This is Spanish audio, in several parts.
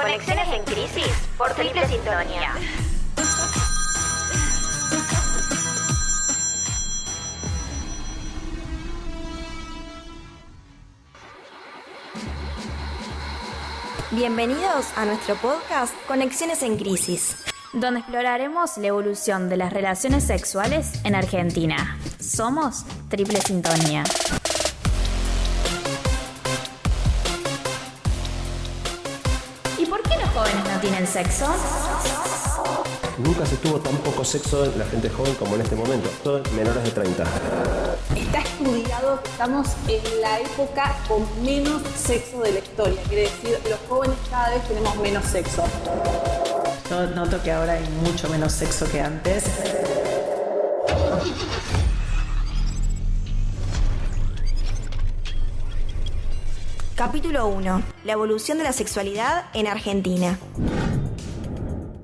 Conexiones en Crisis por Triple Sintonía. Bienvenidos a nuestro podcast Conexiones en Crisis, donde exploraremos la evolución de las relaciones sexuales en Argentina. Somos Triple Sintonía. ¿Y por qué los jóvenes no tienen sexo? Nunca se tuvo tan poco sexo en la gente joven como en este momento, todos menores de 30. Está estudiado que estamos en la época con menos sexo de la historia, quiere decir, los jóvenes cada vez tenemos menos sexo. Yo noto que ahora hay mucho menos sexo que antes. Capítulo 1. La evolución de la sexualidad en Argentina.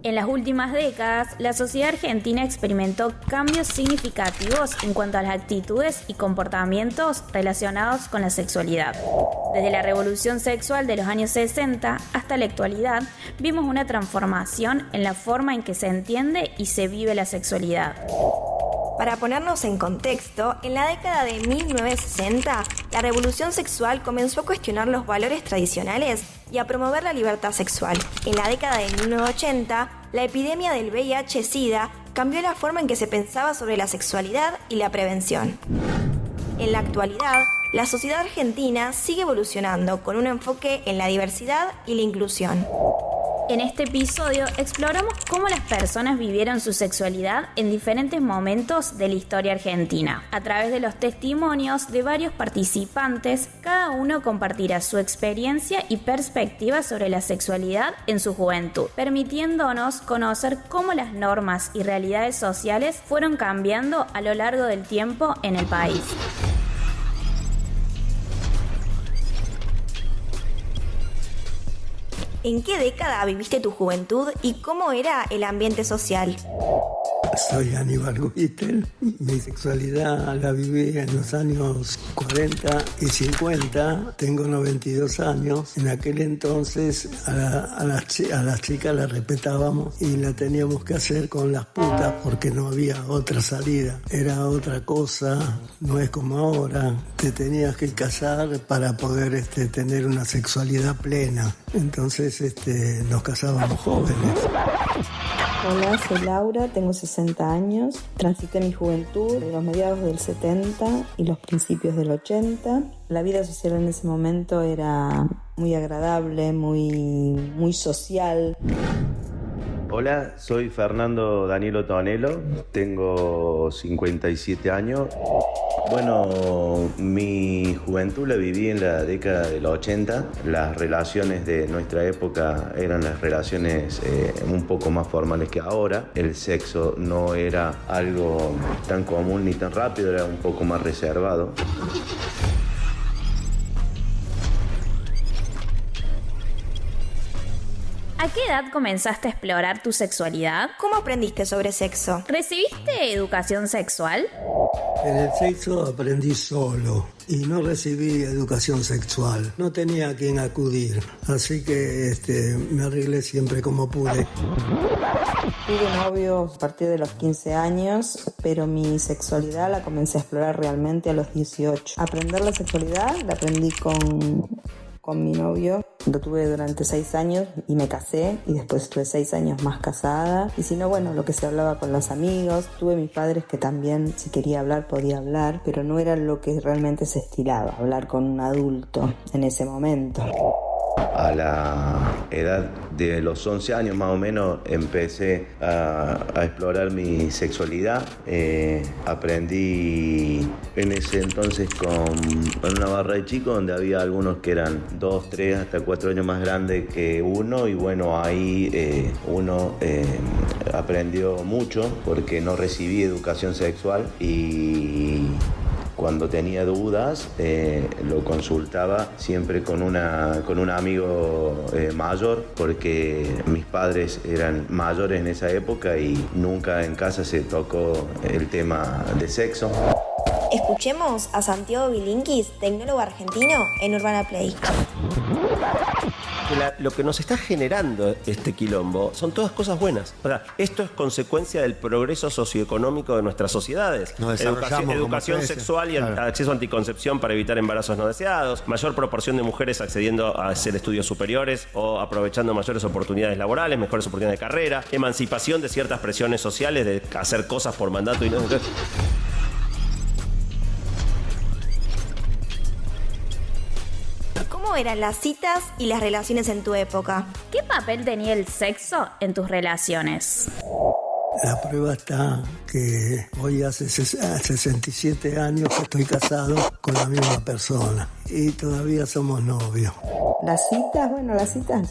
En las últimas décadas, la sociedad argentina experimentó cambios significativos en cuanto a las actitudes y comportamientos relacionados con la sexualidad. Desde la revolución sexual de los años 60 hasta la actualidad, vimos una transformación en la forma en que se entiende y se vive la sexualidad. Para ponernos en contexto, en la década de 1960, la revolución sexual comenzó a cuestionar los valores tradicionales y a promover la libertad sexual. En la década de 1980, la epidemia del VIH-Sida cambió la forma en que se pensaba sobre la sexualidad y la prevención. En la actualidad, la sociedad argentina sigue evolucionando con un enfoque en la diversidad y la inclusión. En este episodio exploramos cómo las personas vivieron su sexualidad en diferentes momentos de la historia argentina. A través de los testimonios de varios participantes, cada uno compartirá su experiencia y perspectiva sobre la sexualidad en su juventud, permitiéndonos conocer cómo las normas y realidades sociales fueron cambiando a lo largo del tiempo en el país. ¿En qué década viviste tu juventud y cómo era el ambiente social? Soy Aníbal Gubittel. Mi sexualidad la viví en los años 40 y 50. Tengo 92 años. En aquel entonces a las chicas las respetábamos y la teníamos que hacer con las putas porque no había otra salida. Era otra cosa, no es como ahora. Te tenías que casar para poder tener una sexualidad plena. Entonces nos casábamos jóvenes. Hola, soy Laura, tengo 60 años, transité mi juventud de los mediados del 70 y los principios del 80. La vida social en ese momento era muy agradable, muy social. Hola, soy Fernando Danielo Tonelo, tengo 57 años. Bueno, mi juventud la viví en la década del 80. Las relaciones de nuestra época eran las relaciones un poco más formales que ahora. El sexo no era algo tan común ni tan rápido, era un poco más reservado. ¿A qué edad comenzaste a explorar tu sexualidad? ¿Cómo aprendiste sobre sexo? ¿Recibiste educación sexual? En el sexo aprendí solo y no recibí educación sexual. No tenía a quien acudir, así que me arreglé siempre como pude. Tuve novio a partir de los 15 años, pero mi sexualidad la comencé a explorar realmente a los 18. Aprender la sexualidad la aprendí con mi novio. Lo tuve durante 6 años y me casé y después estuve 6 años más casada. Y si no, bueno, lo que se hablaba con los amigos. Tuve mis padres que también, si quería hablar, podía hablar, pero no era lo que realmente se estilaba, hablar con un adulto en ese momento. A la edad de los 11 años más o menos empecé a explorar mi sexualidad. Aprendí en ese entonces en una barra de chicos donde había algunos que eran 2, 3, hasta 4 años más grandes que uno, y bueno, ahí uno aprendió mucho porque no recibí educación sexual y cuando tenía dudas lo consultaba siempre con un amigo mayor, porque mis padres eran mayores en esa época y nunca en casa se tocó el tema de sexo. Escuchemos a Santiago Bilinkis, tecnólogo argentino, en Urbana Play. Lo que nos está generando este quilombo son todas cosas buenas. O sea, esto es consecuencia del progreso socioeconómico de nuestras sociedades. Nos desarrollamos educación sexual y acceso a anticoncepción para evitar embarazos no deseados, mayor proporción de mujeres accediendo a hacer estudios superiores o aprovechando mayores oportunidades laborales, mejores oportunidades de carrera, emancipación de ciertas presiones sociales de hacer cosas por mandato y no. ¿Cómo eran las citas y las relaciones en tu época? ¿Qué papel tenía el sexo en tus relaciones? La prueba está que hoy hace 67 años que estoy casado con la misma persona y todavía somos novios. Las citas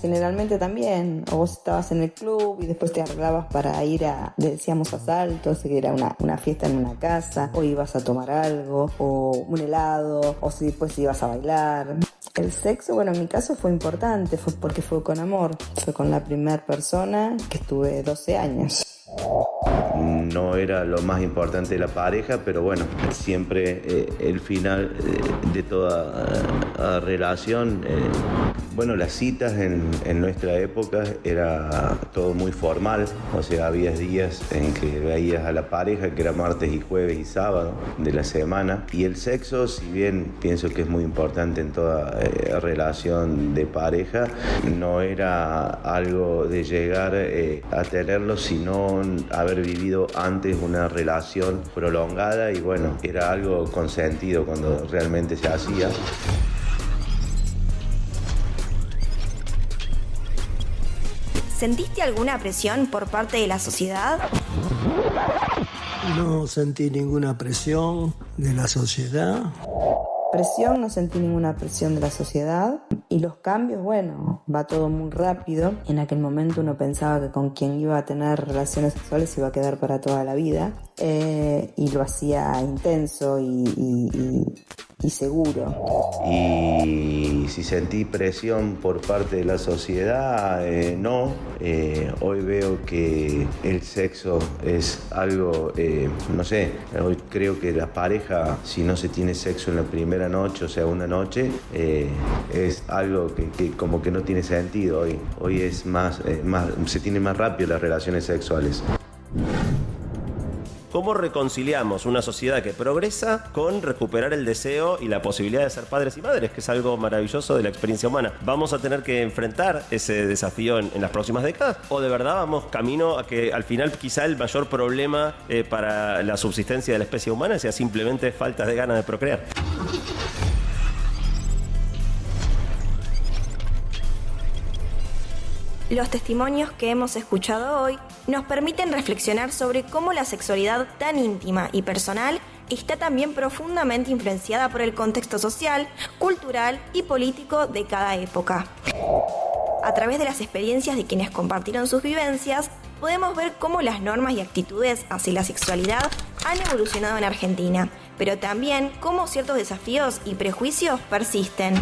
generalmente también. O vos estabas en el club y después te arreglabas para ir le decíamos a Saltos, que era una fiesta en una casa, o ibas a tomar algo, o un helado, o si después ibas a bailar. El sexo, en mi caso fue importante, fue porque fue con amor. Fue con la primera persona que estuve 12 años. No era lo más importante de la pareja, pero bueno, siempre el final de toda relación, las citas en nuestra época era todo muy formal, o sea, había días en que veías a la pareja, que era martes y jueves y sábado de la semana, y el sexo, si bien pienso que es muy importante en toda relación de pareja, no era algo de llegar a tenerlo, sino haber vivido antes una relación prolongada y era algo consentido cuando realmente se hacía. ¿Sentiste alguna presión por parte de la sociedad? No sentí ninguna presión de la sociedad. No sentí ninguna presión de la sociedad. Y los cambios, va todo muy rápido. En aquel momento uno pensaba que con quien iba a tener relaciones sexuales iba a quedar para toda la vida. Y lo hacía intenso y seguro. Y si sentí presión por parte de la sociedad, no. Hoy veo que el sexo es algo, hoy creo que la pareja, si no se tiene sexo en la primera noche, o sea, una noche, es algo que como que no tiene sentido hoy. Hoy es más se tiene más rápido las relaciones sexuales. ¿Cómo reconciliamos una sociedad que progresa con recuperar el deseo y la posibilidad de ser padres y madres, que es algo maravilloso de la experiencia humana? ¿Vamos a tener que enfrentar ese desafío en las próximas décadas? ¿O de verdad vamos camino a que al final quizá el mayor problema para la subsistencia de la especie humana sea simplemente falta de ganas de procrear? Los testimonios que hemos escuchado hoy nos permiten reflexionar sobre cómo la sexualidad tan íntima y personal está también profundamente influenciada por el contexto social, cultural y político de cada época. A través de las experiencias de quienes compartieron sus vivencias, podemos ver cómo las normas y actitudes hacia la sexualidad han evolucionado en Argentina, pero también cómo ciertos desafíos y prejuicios persisten.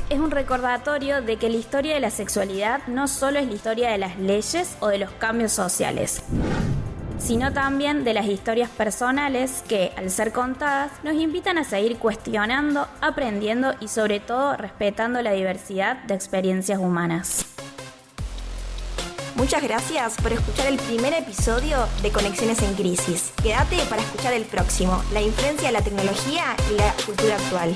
Es un recordatorio de que la historia de la sexualidad no solo es la historia de las leyes o de los cambios sociales, sino también de las historias personales que, al ser contadas, nos invitan a seguir cuestionando, aprendiendo y sobre todo respetando la diversidad de experiencias humanas. Muchas gracias por escuchar el primer episodio de Conexiones en Crisis. Quédate para escuchar el próximo, la influencia de la tecnología y la cultura actual.